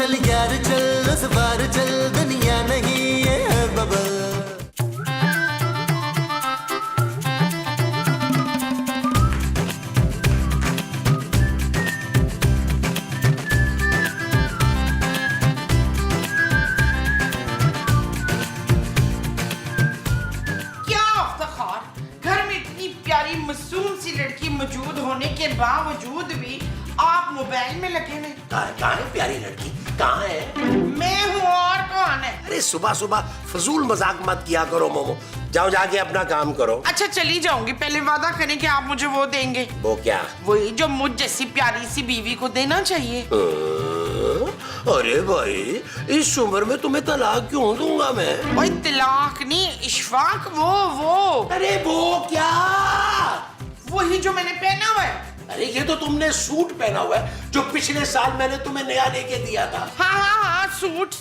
चल यार चल उस बार चल दुनिया नहीं ये है बबल। मासूम सी लड़की मौजूद होने के बावजूद भी आप मोबाइल में लगे हुए। कहाँ है प्यारी लड़की, कहाँ है? मैं हूँ और कौन है? अरे सुबह सुबह फजूल मजाक मत किया करो मोमो, जाओ जाके अपना काम करो। अच्छा चली जाऊंगी, पहले वादा करें कि आप मुझे वो देंगे। वो क्या? वही जो मुझ जैसी प्यारी सी बीवी को देना चाहिए। अरे भाई इस उम्र में तुम्हें तलाक क्यों दूंगा मैं? भाई तलाक नहीं, इशफाक। वो अरे वो क्या? वही जो मैंने पहना हुआ है। अरे ये तो तुमने सूट पहना हुआ है जो पिछले साल मैंने तुम्हें नया लेके दिया था। हाँ सूट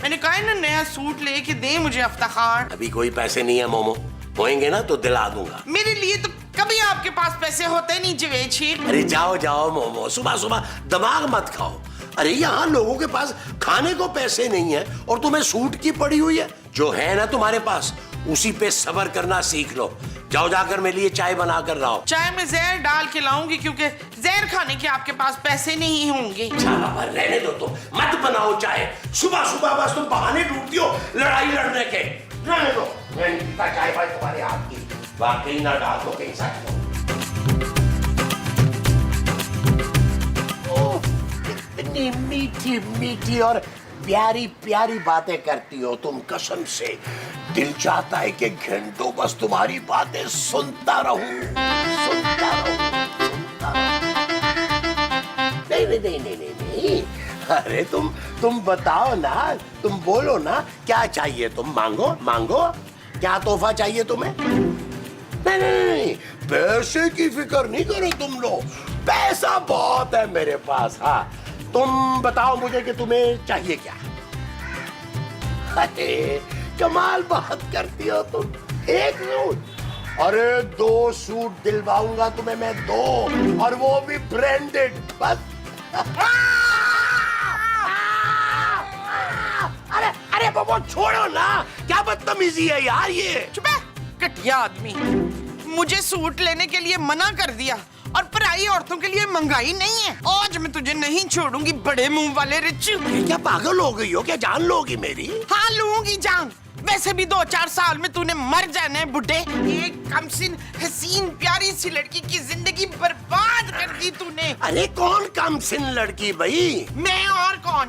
मैंने कहा है ना, नया सूट लेके दे मुझे इफ्तिखार। अभी कोई पैसे नहीं है मोमो, होएंगे ना तो दिला दूंगा। मेरे लिए तो कभी आपके पास पैसे होते नहीं जवेद शेख। अरे जाओ जाओ मोमो, सुबह सुबह दिमाग मत खाओ। अरे यहाँ लोगों के पास खाने को पैसे नहीं है और तुम्हें सूट की पड़ी हुई है। जो है ना तुम्हारे पास उसी पे सब्र करना सीख लो। जाओ जाकर मेरे लिए चाय बना कर लाओ। चाय में जहर डाल के लाऊंगी क्योंकि जहर खाने के आपके पास पैसे नहीं होंगे। रहने दो, तुम मत बनाओ चाय। सुबह सुबह बस तुम बहाने ढूंढती हो लड़ाई लड़ने के। रहने दो, मैं नहीं पीता चाय भाई तुम्हारे हाथ की। वाकई ना डाल दो कहीं सच में। इतनी मीठी मीठी और प्यारी प्यारी बातें करती हो तुम, कसम से दिल चाहता है कि घंटों बस तुम्हारी बातें सुनता रहूं, सुनता रहूं, सुनता रहूं। नहीं। अरे तुम बताओ ना, तुम बोलो ना क्या चाहिए, तुम मांगो क्या तोहफा चाहिए तुम्हें? नहीं, पैसे की फिक्र नहीं करो तुम लोग, पैसा बहुत है मेरे पास। हाँ तुम बताओ मुझे कि तुम्हें चाहिए क्या? अरे कमाल बात करती हो तुम। एक सूट? अरे 2 सूट दिलवाऊंगा तुम्हें मैं, 2, और वो भी ब्रांडेड। बस अरे बाबा छोड़ो ना, क्या बदतमीजी है यार ये। चुप है घटिया आदमी। मुझे सूट लेने के लिए मना कर दिया और पराई औरतों के लिए महंगाई नहीं है। आज मैं तुझे नहीं छोड़ूंगी बड़े मुंह वाले रिच। क्या पागल हो गई हो क्या? जान लोगी मेरी? हाँ लूंगी जान। वैसे भी 2-4 साल में तूने मर जाना है बुड्ढे। एक कमसिन हसीन प्यारी सी लड़की की जिंदगी बर्बाद कर दी तूने। अरे कौन कमसिन लड़की भाई? मैं और कौन?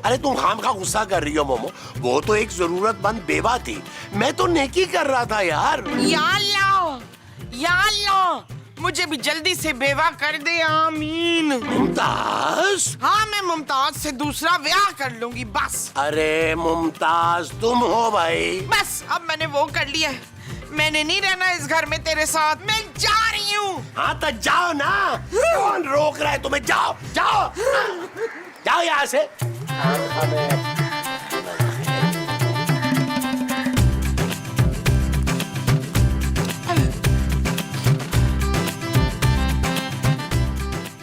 अरे तुम खामखा गुस्सा कर रही हो मोमो, वो तो एक जरूरतमंद बेवा थी, मैं तो नेकी कर रहा था यार। या अल्लाह मुझे भी जल्दी से बेवा कर दे, आमीन। मुमताज? हाँ मैं मुमताज से दूसरा ब्याह कर लूंगी बस। अरे मुमताज तुम हो भाई? बस अब मैंने वो कर लिया है, मैंने नहीं रहना इस घर में तेरे साथ, मैं जा रही हूँ। हाँ तो जाओ ना, कौन रोक रहा है तुम्हें? जाओ यहाँ से।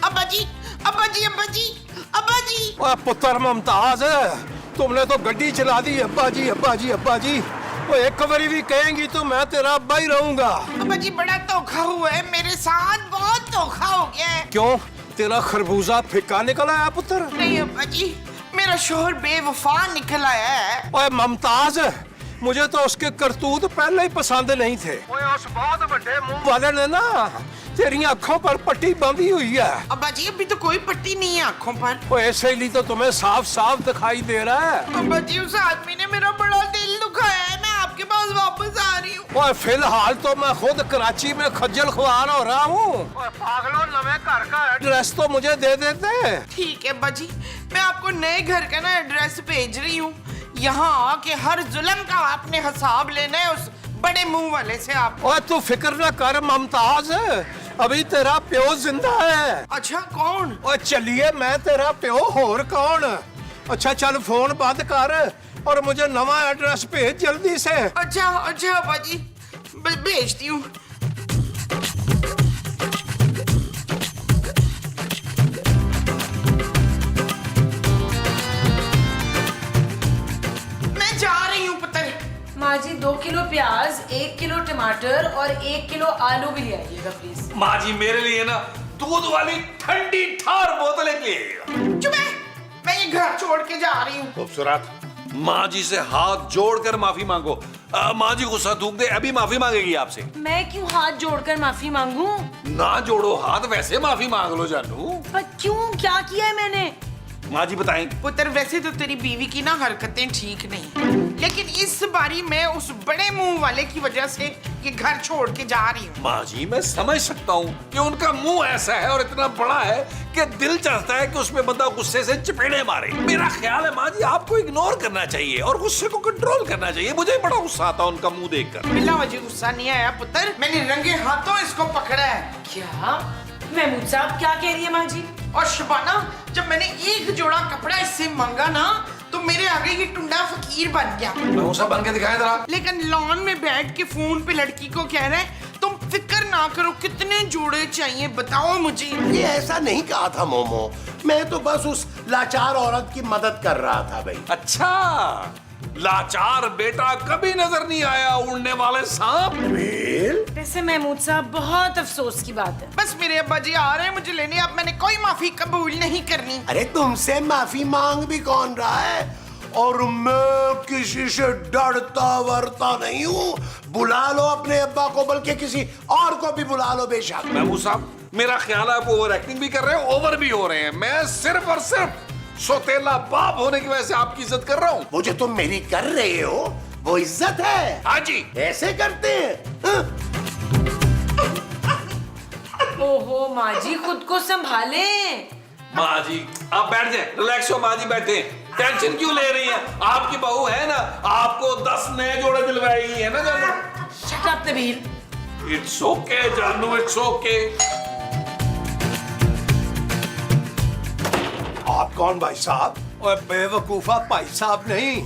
अब्बा जी। पुत्र मुमताज, तुमने तो गड्डी चला दी। अब्बा जी वो एक खबरी भी कहेंगी तो मैं तेरा अब्बा ही रहूंगा। अब्बा जी बड़ा धोखा हुआ है मेरे साथ, बहुत धोखा हो गया है। क्यों, तेरा खरबूजा फिक्का निकल आया पुत्र? नहीं अब्बा जी, मेरा शोहर बेवफा निकल आया है। ओए मुमताज, मुझे तो उसके करतूत पहले ही पसंद नहीं थे। ओए उस बहुत बड़े मुंह वाले ने ना तेरी आंखों पर पट्टी बांधी हुई है। अब्बा जी अभी तो कोई पट्टी नहीं है आंखों पर। ओए ऐसे ही तो तुम्हें साफ साफ दिखाई दे रहा है। अब्बा जी उस आदमी ने मेरा बड़ा दिल दुखाया है, मैं आपके पास वापस आ रही हूँ। ओए फिलहाल तो मैं खुद कराची में खज्जल खुआर हो रहा हूँ। पागलों, नवे घर का एड्रेस तो मुझे दे देते। ठीक है अब्बा जी, मैं आपको नए घर का ना एड्रेस भेज रही हूँ। यहाँ आके हर जुल्म का आपने हिसाब लेना है उस बड़े मुंह वाले से। आप ओए तू फिक्र ना कर मुमताज, अभी तेरा प्यो जिंदा है। अच्छा कौन? ओए चलिए मैं तेरा प्यो, और कौन? अच्छा चल फोन बंद कर और मुझे नवा एड्रेस भेज जल्दी से। अच्छा अब्बा जी भेजती हूँ। 2 किलो प्याज, 1 किलो टमाटर और 1 किलो आलू भी ले आइएगा प्लीज। माँ जी मेरे लिए ना दूध वाली ठंडी ठार बोतल एक ले आइएगा। चुप है, मैं ये घर छोड़ के जा रही हूँ। खूबसूरत, माँ जी से हाथ जोड़कर माफी मांगो। माँ जी गुस्सा थूक दे, अभी माफी मांगेगी आपसे। मैं क्यों हाथ जोड़कर माफी मांगू? ना जोड़ो हाथ, वैसे माफी मांग लो जानू। पर क्यों, क्या किया है मैंने? माँ जी बताएं। पुत्र वैसे तो तेरी बीवी की ना हरकतें ठीक नहीं, लेकिन इस बारी मैं उस बड़े मुंह वाले की वजह से ये घर छोड़ के जा रही हूँ। माँ जी मैं समझ सकता हूँ कि उनका मुंह ऐसा है और इतना बड़ा है कि दिल चाहता है कि उसमें बंदा गुस्से से चपेड़े मारे। मेरा ख्याल है माँ जी आपको इग्नोर करना चाहिए और गुस्से को कंट्रोल करना चाहिए। मुझे बड़ा गुस्सा आता है उनका मुंह देखकर। बिल्ला वजह गुस्सा नहीं आया पुत्र, मैंने रंगे हाथों इसको पकड़ा है। क्या महमूद साहब क्या कह रही है माँ जी? और शबाना, जब मैंने एक जोड़ा कपड़ा इससे मांगा ना तो मेरे आगे ये टुंडा फकीर बन गया। मैं बन के दिखाए जरा। लेकिन लॉन में बैठ के फोन पे लड़की को कह रहे हैं तुम फिक्र ना करो, कितने जोड़े चाहिए बताओ मुझे। ये ऐसा नहीं कहा था मोमो, मैं तो बस उस लाचार औरत की मदद कर रहा था भाई। अच्छा, लाचार बेटा कभी नजर नहीं आया उड़ने वाले सांप। वैसे महमूद साहब बहुत अफसोस की बात है। बस मेरे अब्बा जी आ रहे हैं मुझे लेने, अब मैंने कोई माफी कबूल नहीं करनी। अरे तुमसे माफी मांग भी कौन रहा है, और मैं किसी से डरता वरता नहीं हूँ। बुला लो अपने अब्बा को, बल्कि किसी और को भी बुला लो बेशक। महमूद साहब मेरा ख्याल है आप ओवर एक्टिंग भी कर रहे हो, ओवर भी हो रहे हैं। मैं सिर्फ और सिर्फ सौतेला बाप होने की वजह से आपकी इज्जत कर रहा हूँ। वो जो तुम मेरी कर रहे हो वो इज्जत है। हाँ जी, ऐसे करते हैं हाँ? ओहो माँ जी खुद को संभाले। माँ जी आप बैठ जाए, रिलैक्स हो माँ जी, बैठे। टेंशन क्यों ले रही हैं? आपकी बहू है ना, आपको 10 नए जोड़े दिलवाएगी, है ना जानू? Shut up Nabeel. It's okay जानू, इट्स ओके। आप कौन भाई साहब? और बेवकूफा भाई साहब नहीं,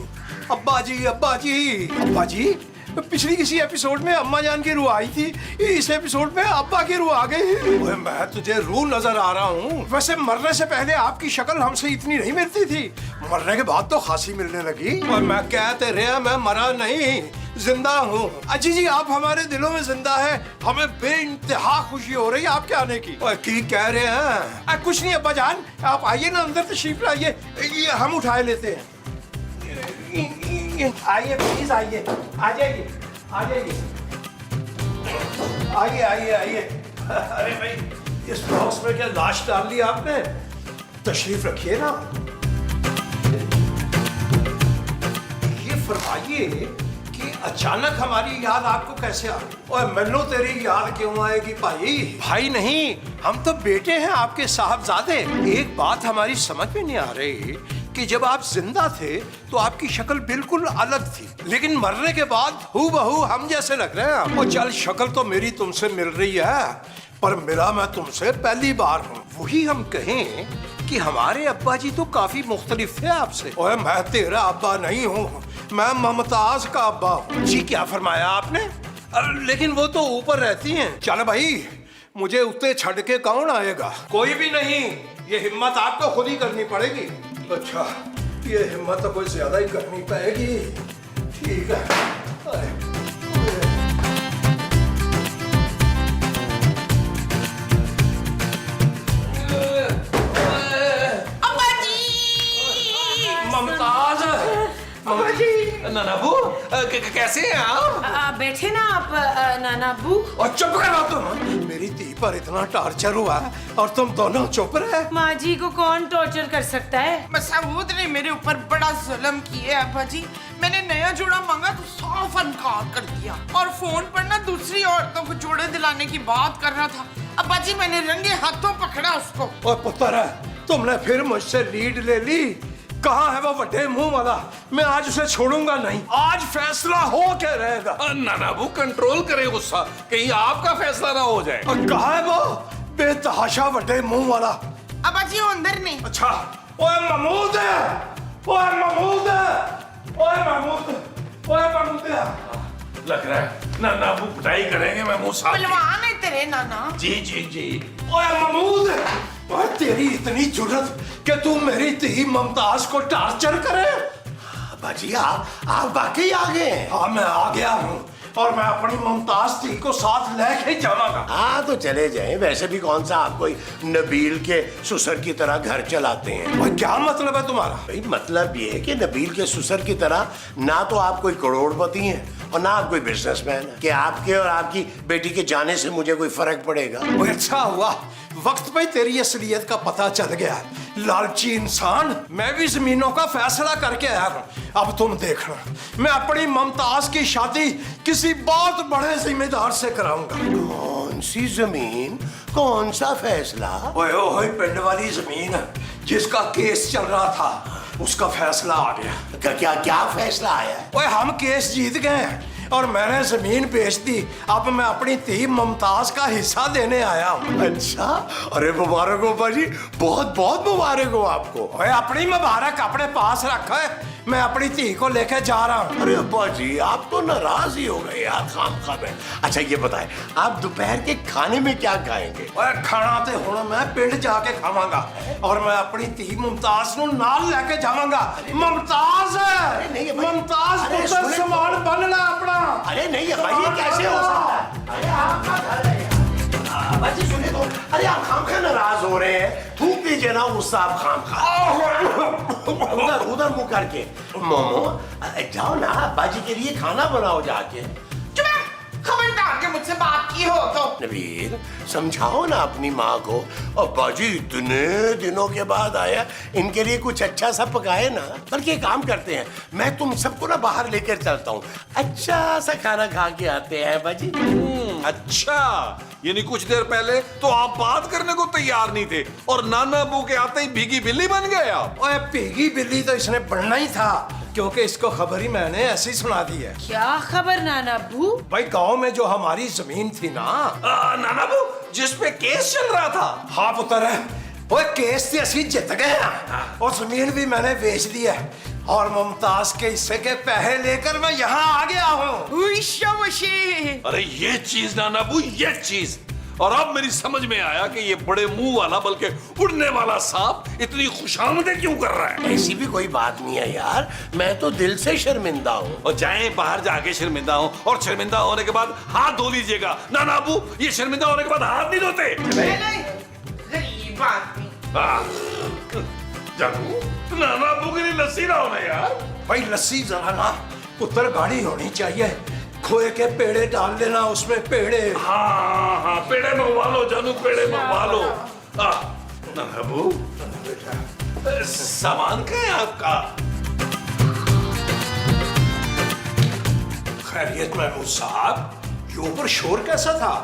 अब्बा जी अब्बा जी। अब्बा जी पिछली किसी एपिसोड में अम्मा जान की रूह आई थी, इस एपिसोड में अब्बा की रूह आ गई। ओए मैं तुझे रूह नजर आ रहा हूँ। वैसे मरने से पहले आपकी शक्ल हमसे इतनी नहीं मिलती थी, मरने के बाद तो खांसी मिलने लगी। और मैं कहते रहे मैं मरा नहीं, जिंदा हूँ। अजी जी आप हमारे दिलों में जिंदा है, हमें बेइंतहा खुशी हो रही है आपके आने की। और की कह रहे हैं? कुछ नहीं अब्बा जान, आप आइए ना अंदर तशरीफ लाइए, ये हम उठाए लेते हैं। आइए प्लीज आइए, आ जाइए आ जाइए, आइए आइए आइए। अरे भाई इस बॉक्स में क्या लाश डाल ली आपने? तशरीफ रखिए ना। ये फरमाइए कि अचानक हमारी याद आपको कैसे आ गई? और मैनू तेरी याद क्यों आएगी भाई? भाई नहीं, हम तो बेटे हैं आपके साहबजादे। एक बात हमारी समझ में नहीं आ रही कि जब आप जिंदा थे तो आपकी शक्ल बिल्कुल अलग थी, लेकिन मरने के बाद हूबहू हम जैसे लग रहे हैं। और चल शक्ल तो मेरी तुमसे मिल रही है, पर मिला मैं तुमसे पहली बार हूँ। वही हम कहें कि हमारे अब्बा जी तो काफी मुख्तलिफ थे आपसे। और मैं तेरा अब्बा नहीं हूँ, मैं मुमताज का अब्बा हूँ। जी क्या फरमाया आपने? लेकिन वो तो ऊपर रहती हैं। चल भाई मुझे उत्ते छड़ के कौन आएगा? कोई भी नहीं, ये हिम्मत आपको खुद ही करनी पड़ेगी। अच्छा ये हिम्मत तो कोई ज्यादा ही करनी पड़ेगी, ठीक है। अब्बा जी! ममताज, अब्बा जी! नानाबू कैसे हैं आप? बैठे ना आप नाना अब्बू। और चुप करो तुम। मेरी धी पर इतना टॉर्चर हुआ और तुम दोनों चुप रहे। माँ जी को कौन टॉर्चर कर सकता है? मसूद ने मेरे ऊपर बड़ा जुल्म किया है अब्बा जी। मैंने नया जोड़ा मांगा तो साफ इनकार कर दिया, और फोन पर ना दूसरी औरतों को जोड़े दिलाने की बात कर रहा था। अब्बा जी मैंने रंगे हाथों पकड़ा उसको। और पुत्र तुमने फिर मुझसे लीड ले ली। कहाँ है वो बड़े मुंह वाला? मैं आज उसे छोड़ूंगा नहीं, आज फैसला हो के रहेगा। नानाबू कंट्रोल करे गुस्सा, कहीं आपका फैसला ना हो जाए। और कहाँ है वो बेतहाशा बड़े मुंह वाला? अब्बा जी वो अंदर नहीं। अच्छा ओए महमूद है, ओए महमूद है, ओए महमूद, ओए महमूद है। लग रहा है नानाबू पिटाई करेंगे महमूद साहब की। पहलवान है तेरे नाना। जी जी जी। ओए महमूद, ओए तेरी इतनी जुर्रत कि तू मेरी धी मुमताज को टॉर्चर करे? बाजी आप वाकई आ गए हैं। हाँ मैं आ गया हूँ और मैं अपनी मुमताज दी को साथ लेके जाऊंगा। हाँ तो चले जाएं। वैसे भी कौन सा आप कोई नबील के ससुर की तरह घर चलाते हैं। भाई क्या मतलब है तुम्हारा? भाई मतलब ये है कि नबील के ससुर की तरह ना तो आप कोई करोड़पति हैं और ना आप कोई बिजनेसमैन हैं कि आपके और आपकी बेटी के जाने से मुझे कोई फर्क पड़ेगा। वो अच्छा हुआ वक्त पे तेरी असलियत का पता चल गया। लालची इंसान, मैं भी जमीनों का फैसला करके आया हूँ। अब तुम देखना, मैं अपनी मुमताज की शादी किसी बहुत बड़े जिम्मेदार से कराऊंगा। कौन सी जमीन, कौन सा फैसला? ओए ओए पिंड वाली जमीन जिसका केस चल रहा था, उसका फैसला आ गया। क्या क्या फैसला आया है? ओए हम केस जीत गए और मैंने जमीन बेच दी। अब मैं अपनी धी मुमताज का हिस्सा देने आया हूँ। अच्छा, अरे मुबारक हो बाजी, बहुत बहुत मुबारक हो आपको। ओए अपनी मुबारक अपने पास रखा है, मैं अपनी धी को लेके जा रहा हूँ। अरे अब्बा जी आप तो नाराज ही हो गए यार खामखा में। अच्छा ये बताएं, आप दोपहर के खाने में क्या खाएंगे? ओए खाना ते हुण मैं पिंड जाके खावांगा और मैं अपनी धी मुमताज को नाल लेके जावांगा। मुमताज नहीं भाई। मुमताज अरे पुत्र सुने तो। समान बनना अपना। अरे नहीं भाई ये कैसे हो सकता है? अरे आपका घर है यार। बाजी सुने तो, अरे आप खामखा नाराज हो रहे हैं, थूक दीजिए ना गुस्सा आप खामखा। उधर उधर मुंह करके। मोमो जाओ ना, बाजी के लिए खाना बनाओ जाके। खबरदार के मुझसे बात की हो तो। नबील समझाओ ना अपनी माँ को। और बाजी इतने दिनों के बाद आया, इनके लिए कुछ अच्छा सा पकाए ना। बल्कि एक काम करते हैं, मैं तुम सबको ना बाहर लेकर चलता हूँ, अच्छा सा खाना खा के आते हैं बाजी। अच्छा, यानी कुछ देर पहले तो आप बात करने को तैयार नहीं थे और नाना अबू के आते ही भीगी बिल्ली बन गए आप। ओए भीगी बिल्ली तो इसने बनना ही था, क्योंकि इसको खबर ही मैंने ऐसी सुना दी है। क्या खबर नाना अब्बू? भाई गांव में जो हमारी जमीन थी ना, नाना अबू जिस पे केस चल रहा था। हाँ पुत्र है, वो केस से असली जीत गए हैं और जमीन भी मैंने बेच दी है और मुमताज के हिस्से के पैसे लेकर मैं यहाँ आ गया हूँ। अरे ये चीज नाना अबू, ये चीज। और अब मेरी समझ में आया कि ये बड़े मुंह वाला बल्कि उड़ने वाला सांप इतनी खुशामदें क्यों कर रहा है। ऐसी भी कोई बात नहीं है यार, मैं तो दिल से शर्मिंदा हूँ। और जाएं बाहर जाके शर्मिंदा हूं, और शर्मिंदा होने के बाद हाथ धो लीजिएगा। नाना अबू ये शर्मिंदा होने के बाद हाथ नहीं धोते। गरीब आदमी। जानू नाना अबू के लिए लस्सी ना होना यार। भाई लस्सी जरा ना पुत्र, गाड़ी होनी चाहिए। खोए के पेड़े डाल लेना उसमें, पेड़े। हाँ हाँ पेड़े मंगवा लो जानू, पेड़े मंगवा लो। नाना अबू सामान क्या है आपका? खैरियत महमूद साहब, ये ऊपर शोर कैसा था?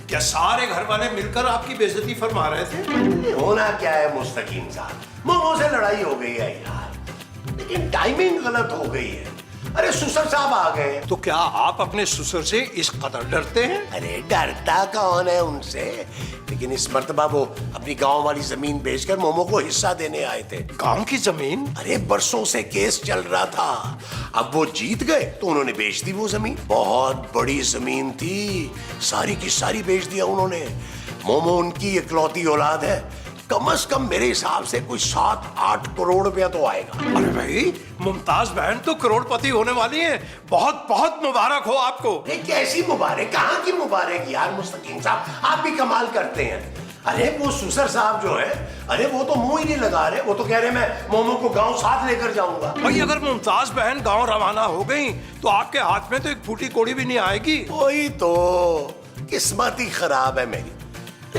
क्या सारे घर वाले मिलकर आपकी बेइज्जती फरमा रहे थे? होना क्या है मुस्तकीम साहब, मोमो से लड़ाई हो गई है यार, लेकिन टाइमिंग गलत हो गई है। अरे ससुर साहब आ गए। तो क्या आप अपने ससुर से इस कदर डरते हैं? अरे डरता कौन है उनसे, लेकिन इस मर्तबा वो अपनी गांव वाली जमीन बेचकर मोमो को हिस्सा देने आए थे। गांव की जमीन? अरे बरसों से केस चल रहा था, अब वो जीत गए तो उन्होंने बेच दी वो जमीन। बहुत बड़ी जमीन थी, सारी की सारी बेच दिया उन्होंने। मोमो उनकी इकलौती औलाद है, कम से कम मेरे हिसाब से कुछ 7-8 करोड़ रुपया तो आएगा। अरे भाई मुमताज बहन तो करोड़पति होने वाली है, बहुत बहुत मुबारक हो आपको। अरे कैसी मुबारक, कहाँ की मुबारक यार मुस्तकीम साहब, आप भी कमाल करते हैं। अरे वो ससुर साहब जो है, अरे वो तो मुंह ही नहीं लगा रहे, वो तो कह रहे मैं मोमो को गांव साथ लेकर जाऊंगा। भाई अगर मुमताज बहन गांव रवाना हो गई तो आपके हाथ में तो एक फूटी कोड़ी भी नहीं आएगी। वही तो, किस्मत ही खराब है मेरी।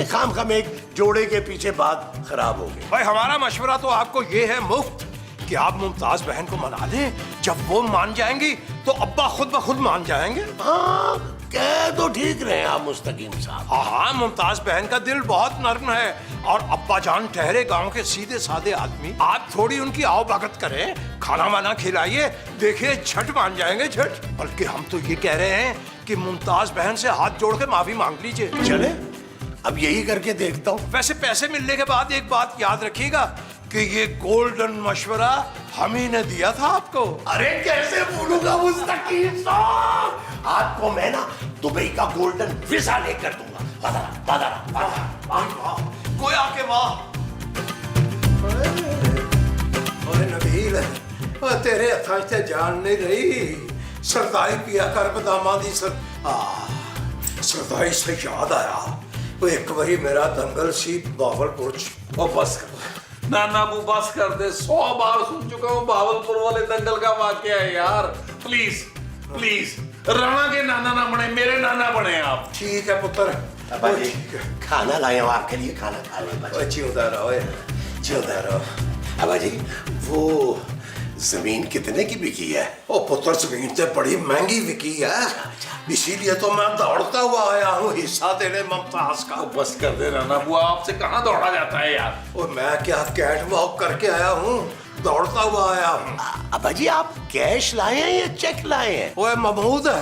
खाम खाम एक जोड़े के पीछे बात खराब हो गई। भाई हमारा मशवरा तो आपको ये है मुफ्त कि आप मुमताज बहन को मना लें, जब वो मान जाएंगी तो अब्बा खुद ब खुद मान जाएंगे। हाँ कह तो ठीक रहे आप मुस्तकीम साहब। हाँ मुमताज बहन का दिल बहुत नर्म है और अब्बा जान ठहरे गांव के सीधे साधे आदमी। आप थोड़ी उनकी आओ भगत करें, खाना वाना खिलाइए, देखिए झट मान जाएंगे, झट। बल्कि हम तो ये कह रहे हैं कि मुमताज बहन से हाथ जोड़ के माफी मांग लीजिए। चले अब यही करके देखता हूँ। वैसे पैसे मिलने के बाद एक बात याद रखिएगा कि ये गोल्डन मशवरा हम ही ने दिया था आपको। अरे कैसे भूलूंगा मुस्तकीम साहब, आपको मैं ना दुबई का गोल्डन वीजा लेकर दूंगा। बादारा, बादारा, बादारा। कोई आके वाह। अरे नबील, तेरे हथा च जान नहीं रही। सरदाई पिया कर बदामा दी सरदाई से याद आया वो एक बारी मेरा दंगल सी बावलपुर च। ओ बस कर नाना बू, बस कर दे। 100 बार सुन चुका हूँ भावलपुर वाले दंगल का वाकया है यार। प्लीज प्लीज, राणा के नाना ना बने, मेरे नाना बने आप। ठीक है पुत्र, अब्बा जी, ठीक है। खाना लाए हूँ आपके लिए, खाना खा लो अब्बा जी। जिंदा रहो, जिंदा रहो। अब्बा जी, वो जमीन कितने की बिकी है? ओ पुत्र, जमीन तो बड़ी महंगी बिकी है, इसीलिए तो मैं दौड़ता हुआ आया हूँ हिस्सा देने मुमताज का। बस कर दे राणा बुआ, आपसे कहाँ दौड़ा जाता है यार। और मैं क्या कैट वॉक करके आया हूँ, दौड़ता हुआ आया हूँ। अब्बा जी, आप कैश लाए हैं या चेक लाए हैं? ओए महमूद,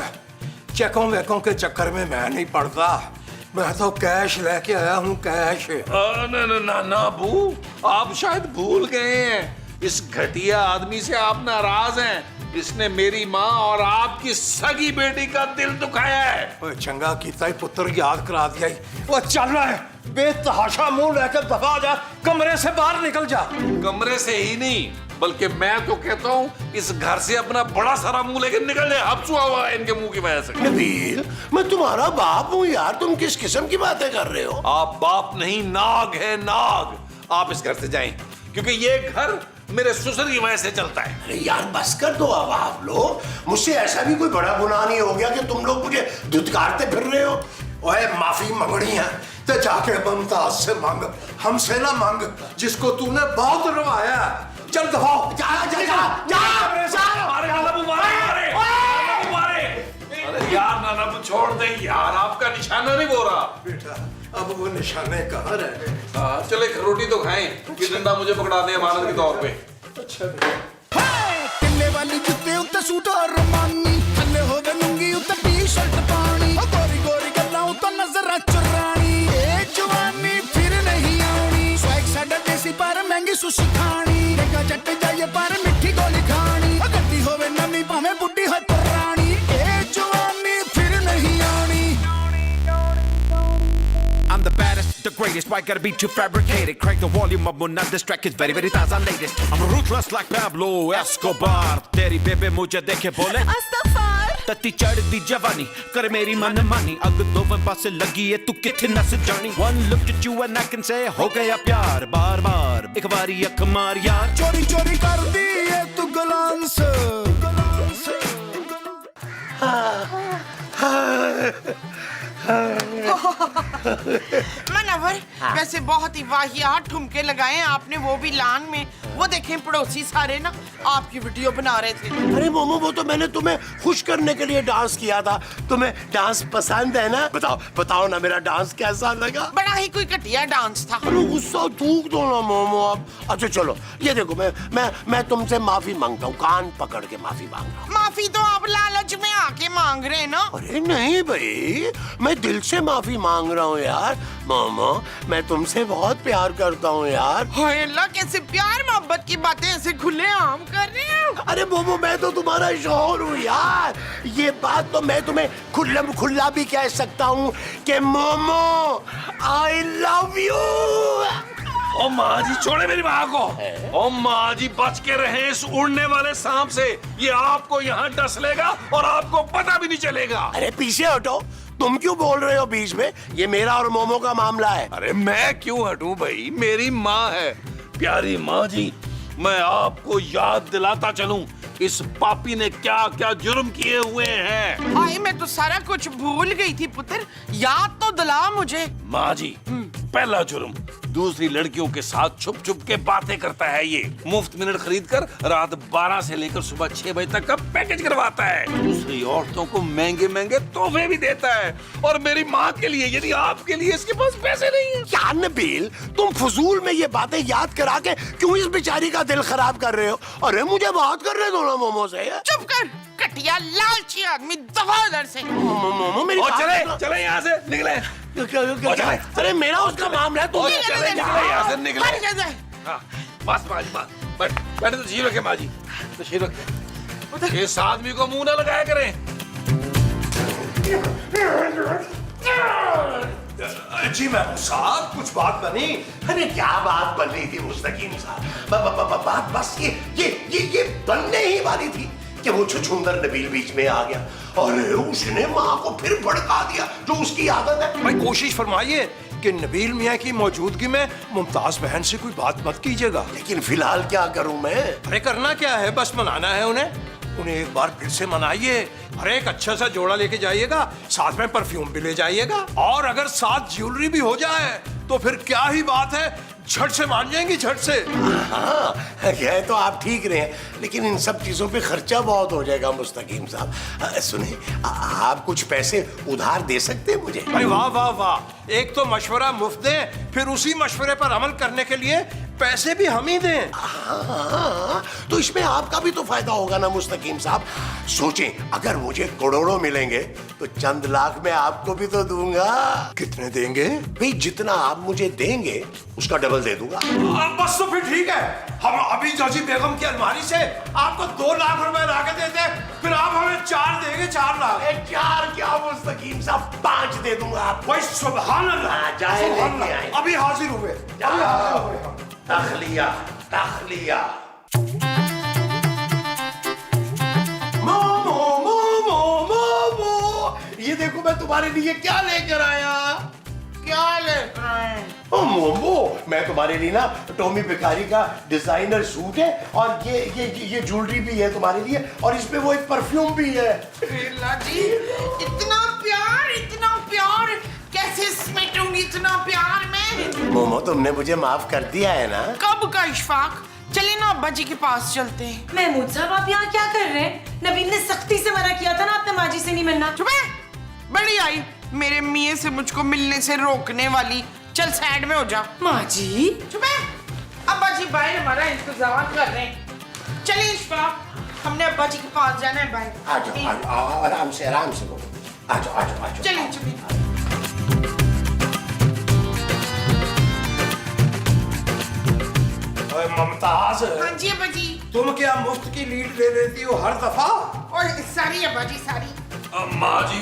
चेकों वेकों के चक्कर में मैं नहीं पड़ता, मैं तो कैश लेके आया हूँ, कैश। ना बू, आप शायद भूल गए हैं, इस घटिया आदमी से आप नाराज हैं। इसने मेरी माँ और आपकी सगी बेटी का दिल दुखाया है। ओए चंगा कीता ही पुत्र, याद करा दिया ही। वो चल रहा है, बेतहाशा मुंह लेकर दबा जा, कमरे से बाहर निकल जा। कमरे से ही नहीं, बल्कि मैं तो कहता हूँ इस घर से अपना बड़ा सारा मुंह लेकर निकल जाए। हबसुआ हुआ है इनके मुंह की वजह से। नबील, मैं तुम्हारा बाप हूँ यार, तुम किस किस्म की बातें कर रहे हो? आप बाप नहीं, नाग है नाग। आप इस घर से जाएं, क्योंकि ये घर मेरे ससुर की वजह से चलता है। अरे यार बस कर दो अब आप लोग, मुझसे ऐसा भी कोई बड़ा गुनाह नहीं हो गया कि तुम लोग मुझे धुतकारते फिर रहे हो। ओए माफी मंगनी है तो जाके मुमताज से मांग, हमसे ना मांग, जिसको तूने बहुत रवाया। चल दफाओ, जा जा जा जा, अरे यार नाना बू, छोड़ दे यार, आपका निशाना नहीं हो रहा। बेटा, अब वो निशाने कहाँ रह गए? हाँ, चले रोटी तो खाएं, कि डंडा मुझे पकड़ा दे अमानत के तौर पे। अच्छा बेटा। किले वाली जुत्ते उत्ते सूट और रमानी, थल्ले होवे लुंगी उत्ते टी-शर्ट पानी, गोरी गोरी गल्लां उत्ते नजर चुरानी, ए जवानी फिर नहीं आनी, स्वैग साडा देसी पर महंगी सुशी खानी, देखा जट जाइए पर मिठी गोली खानी, गड्डी होवे नवी भाਵੇਂ बुड्ढी हो पुरानी, ए जवानी फिर नहीं आनी। I'm the baddest, the greatest, why gotta be too fabricated? Crank the volume up, not distract, it's very, very taza latest. I'm ruthless like Pablo Escobar. तेरी बेबे मुझे देखे बोले अस्तगफार, तत्ती चढ़दी जवानी कर मेरी मनमानी, अग दोवें पासे लगी है तू किथे नस जानी। One look at you and I can say हो गया प्यार, बार बार एक बारी अख मार यार, चोरी चोरी कर दी है तू गुलाम से। मनवर, वैसे बहुत ही वाहियात ठुमके लगाए आपने, वो भी लान में। वो देखें पड़ोसी सारे ना आपकी वीडियो बना रहे थे। अरे मोमो, वो तो मैंने तुम्हें खुश करने के लिए डांस किया था। तुम्हें डांस पसंद है ना? बताओ बताओ ना, मेरा डांस कैसा लगा? बड़ा ही कोई घटिया डांस था। अरे गुस्सा थूक दो ना मोमो अब। अच्छा चलो, ये देखो, मैं तुमसे माफी मांगता हूँ, कान पकड़ के माफी मांग रहा हूँ। माफी तो आप लालच में आके मांग रहे हैं ना। अरे नहीं भाई, मैं दिल से माफी मांग रहा हूँ यार। मोमो, मैं तुमसे बहुत प्यार करता हूँ यार। हाय अल्लाह, कैसे प्यार मोहब्बत की बातें ऐसे खुले आम कर रहे हैं। अरे मोमो, मैं तो तुम्हारा शौहर हूँ यार। ये बात तो मैं तुम्हें खुल्लम खुल्ला भी कह सकता हूँ कि मोमो, आई लव यू। ओ माँ जी, छोड़े मेरी माँ को। ओ माँ जी, बच के रहे इस उड़ने वाले सांप से, ये आपको यहाँ डस लेगा और आपको पता भी नहीं चलेगा। अरे पीछे हटो, तुम क्यों बोल रहे हो बीच में? ये मेरा और मोमो का मामला है। अरे मैं क्यों हटूं भाई, मेरी माँ है। प्यारी माँ जी, मैं आपको याद दिलाता चलूं, इस पापी ने क्या क्या जुर्म किए हुए हैं। हाय, मैं तो सारा कुछ भूल गई थी पुत्र, याद तो दिला मुझे। माँ जी, पहला जुर्म, दूसरी लड़कियों के साथ छुप छुप के बातें करता है ये। मुफ्त मिनट खरीद कर रात 12 से लेकर सुबह 6 बजे तक का पैकेज करवाता है। दूसरी औरतों को महंगे महंगे तोहफे भी देता है, और मेरी माँ के लिए, यदि आपके लिए इसके पास पैसे नहीं है। यार नबील, तुम फजूल में ये बातें याद करा के क्यों इस बेचारी का दिल खराब कर रहे हो? अरे मुझे बात कर रहे दो ना मोमो से। चुप कर, घटिया लालची आदमी, दफा इधर से। मोमो मेरी और बात चले सुनो। चले यहाँ से, निकले। अरे मेरा उसका मामला है, तुम चले निकले यहाँ से, निकले। मर जा जाए। हाँ, बस माँ जी, बस बैठे, तशरीफ रखे माँ जी, तशरीफ रखे। इस आदमी को मुंह ना लगाया करें। जी मैं साहब कुछ बात बनी? अरे क्या बात बन रही थी मुस्तकीम साहब? बात बस ये बनने ही वाली थी कि वो छुछुंदर नबील बीच में आ गया और उसने माँ को फिर भड़का दिया, जो उसकी आदत है। भाई कोशिश फरमाइए कि नबील मियाँ की मौजूदगी में मुमताज बहन से कोई बात मत कीजिएगा। लेकिन फिलहाल क्या करूं मैं? अरे करना क्या है, बस मनाना है उन्हें एक बार फिर से मनाइए। अरे एक अच्छा सा जोड़ा लेके जाइएगा, साथ में परफ्यूम भी ले जाइएगा, और अगर साथ ज्वेलरी भी हो जाए तो फिर क्या ही बात है, झट से मान जाएंगी, झट से। हाँ, कह तो आप ठीक रहे हैं, लेकिन इन सब चीजों पे खर्चा बहुत हो जाएगा मुस्तकीम साहब। सुनिए, आप कुछ पैसे उधार दे सकते हैं मुझे? भाई वाह वाह वाह, एक तो मशवरा मुफ्त दें, फिर उसी मशवरे पर अमल करने के लिए पैसे भी हम ही दें। हाँ, तो इसमें आपका भी तो फायदा होगा ना मुस्तकीम साहब। सोचें, अगर मुझे करोड़ों मिलेंगे तो चंद लाख में आपको भी तो दूंगा। कितने देंगे? भाई जितना आप मुझे देंगे उसका डबल दे दूंगा। बस तो फिर ठीक है, हम अभी जाजी बेगम की अलमारी से आपको 2 लाख रुपए ला के देते हैं, फिर आप हमें 4 देंगे, 4 लाख। 4 क्या मुस्तकीम साहब, 5 दे दूंगा आपको। भाई सुभान अल्लाह, जाए सुभान लेके अल्लाह। आए। अभी हाजिर हुए, अभी हाजिर हुए हम। तखलिया तखलिया। मोमो मोमो मोमो, ये देखो मैं तुम्हारे लिए क्या लेकर आया। क्या लेकर आए? ओ मोमो, मैं तुम्हारे लिए ना टॉमी भिखारी का डिजाइनर सूट है, और ये ज्वेलरी भी है तुम्हारे लिए, और इसमें वो एक परफ्यूम भी है। लीला जी, इतना प्यार कैसे समेटूंगी इतना प्यार में? मोमो, तुमने मुझे माफ कर दिया है ना? कब का इशफाक? चलिए ना अब्बा जी के पास चलते हैं। महमूद साहब, आप यहाँ क्या कर रहे हैं? नबील ने सख्ती से मना किया था ना आपने माँ जी से नहीं मिलना। चुप है, बड़ी आई मेरे मियाँ से मुझको मिलने से रोकने वाली। चल साइड में हो जा। माँ जी चुप है, अब्बा जी बाहर हमारा इंतजार कर रहे हैं। चलिए इशफाक, हमने अब्बा जी के पास जाना है बाहर। आ जाओ, आराम से बोलो। आ जाओ। चलिए चलिए। मुमताज, हाँ जी अब्बा जी। तुम क्या मुफ्त की लीड ले लेती हो हर दफा? और सारी अब्बा जी सारी। अम्मा जी,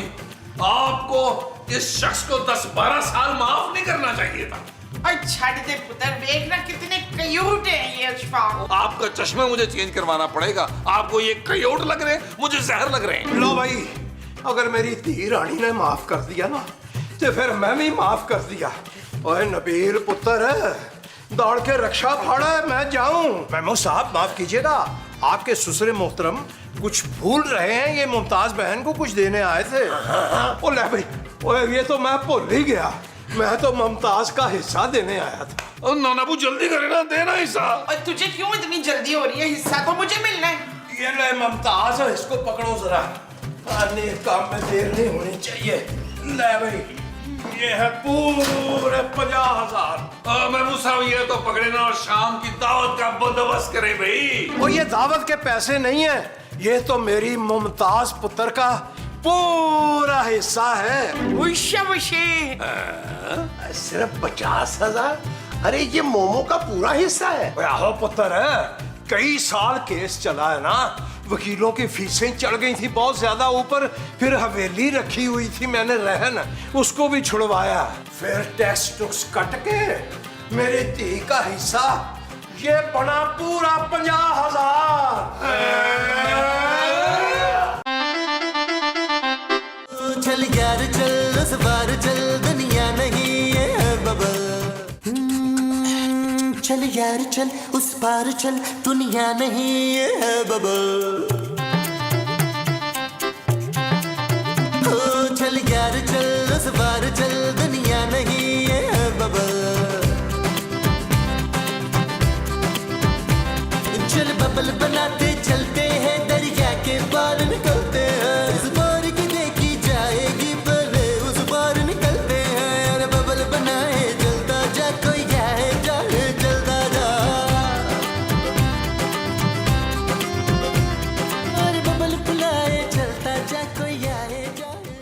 आपको इस शख्स को 10-12 साल माफ नहीं करना चाहिए था। और छड़ दे पुत्र, देखना कितने क्यूट है ये इशफाक। आपका चश्मा मुझे चेंज करवाना पड़ेगा। आपको ये कयोट लग रहे हैं, मुझे जहर लग रहे हैं। लो भाई, अगर मेरी धी रानी ने माफ कर दिया ना, तो फिर मैं भी माफ कर दिया। ओए नबील पुत्र, दौड़ के रक्षा फाड़ा है, मैं जाऊं। महमूद साहब माफ कीजिएगा, आपके ससुरे मोहतरम कुछ भूल रहे हैं, ये मुमताज बहन को कुछ देने आए थे। ओ ले भाई, ओए ये तो मैं भूल ही गया, मैं तो मुमताज का हिस्सा देने आया था। नानाबू जल्दी करे ना, देना हिस्सा। और तुझे क्यों इतनी जल्दी हो रही है? हिस्सा तो मुझे मिलना है। ये ले मुमताज, इसको पकड़ो जरा, आने काम में देर नहीं होनी चाहिए। ले भाई, ये है पूरे 50,000। महमूद साहब, ये तो पकड़े ना और शाम की दावत का बंदोबस्त करे भाई। और ये दावत के पैसे नहीं है, ये तो मेरी मुमताज पुत्र का पूरा हिस्सा है। उश्या वशे। सिर्फ 50,000? अरे ये मोमो का पूरा हिस्सा है। आहो पुत्र है, कई साल केस चला है ना, वकीलों की फीसें चढ़ गई थी बहुत ज्यादा ऊपर, फिर हवेली रखी हुई थी मैंने रहन, उसको भी छुड़वाया, फिर टैक्स टुक्स कट के मेरी धी का हिस्सा ये बना पूरा 50,000। चल यार चल, उस बार चल, दुनिया नहीं है बबल। चल यार चल, उस पार चल, दुनिया नहीं है बबल।